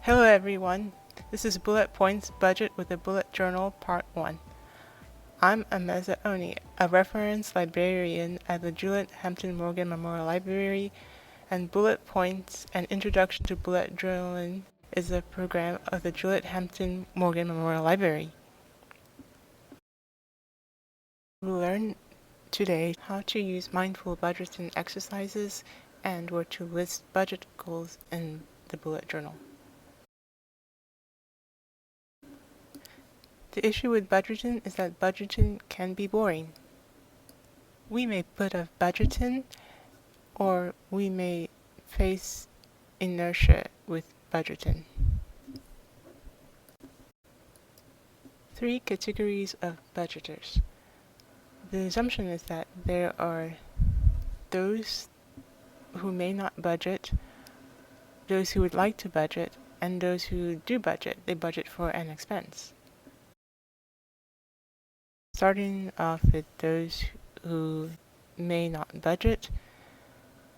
Hello everyone, this is Bullet Points Budget with a Bullet Journal Part 1. I'm Amenze, a reference librarian at the Juliet Hampton Morgan Memorial Library, and Bullet Points, an introduction to bullet journaling, is a program of the Juliet Hampton Morgan Memorial Library. We'll learn today how to use mindful budgeting exercises and where to list budget goals in the bullet journal. The issue with budgeting is that budgeting can be boring. We may put off budgeting, or we may face inertia with budgeting. 3 categories of budgeters. The assumption is that there are those who may not budget, those who would like to budget, and those who do budget. They budget for an expense. Starting off with those who may not budget,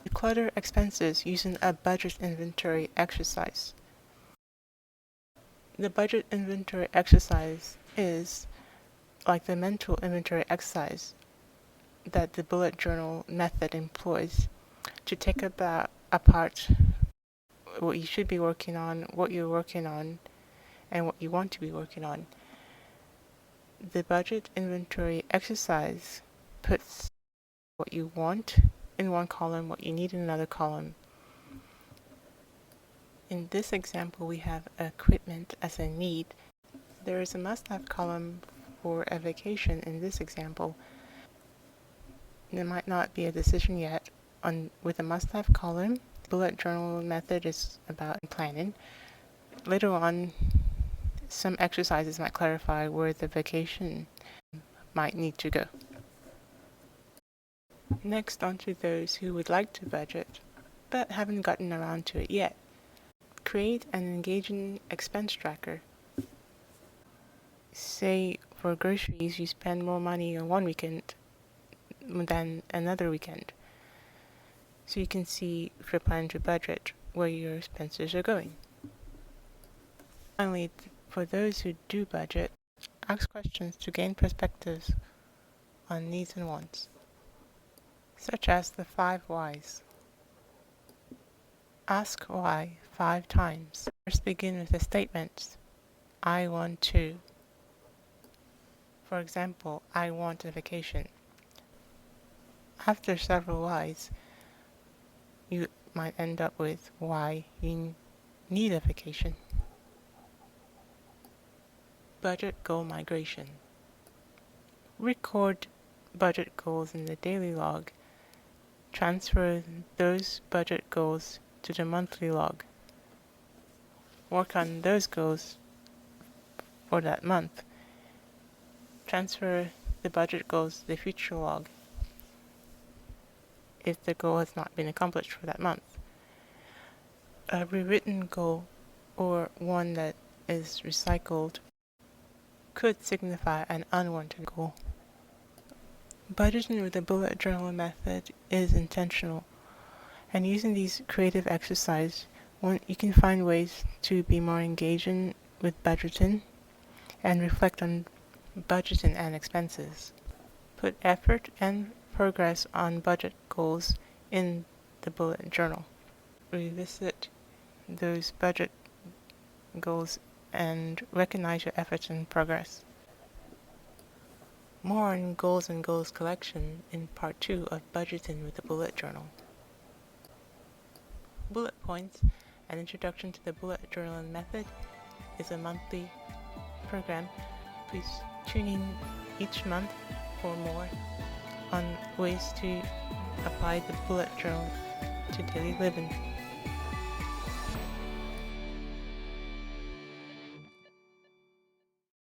declutter expenses using a budget inventory exercise. The budget inventory exercise is like the mental inventory exercise that the bullet journal method employs to take apart what you should be working on, what you're working on, and what you want to be working on. The budget inventory exercise puts what you want in one column, what you need in another column. In this example, we have equipment as a need. There is a must-have column for a vacation in this example. There might not be a decision yet with a must-have column. The bullet journal method is about planning. Later on, some exercises might clarify where the vacation might need to go. Next, on to those who would like to budget, but haven't gotten around to it yet. Create an engaging expense tracker. Say, for groceries, you spend more money on one weekend than another weekend. So you can see, if you're planning to budget, where your expenses are going. Finally, for those who do budget, ask questions to gain perspectives on needs and wants, such as the 5 whys. Ask why 5 times. First begin with the statements. I want to. For example, I want a vacation. After several whys, you might end up with why you need a vacation. Budget goal migration. Record budget goals in the daily log. Transfer those budget goals to the monthly log. Work on those goals for that month. Transfer the budget goals to the future log if the goal has not been accomplished for that month. A rewritten goal, or one that is recycled, could signify an unwanted goal. Budgeting with the bullet journal method is intentional, and using these creative exercises, you can find ways to be more engaging with budgeting and reflect on budgeting and expenses. Put effort and progress on budget goals in the bullet journal. Revisit those budget goals and recognize your efforts and progress. More on goals and goals collection in part 2 of budgeting with the bullet journal. Bullet Points, an introduction to the bullet journaling method, is a monthly program. Please tune in each month for more on ways to apply the bullet journal to daily living.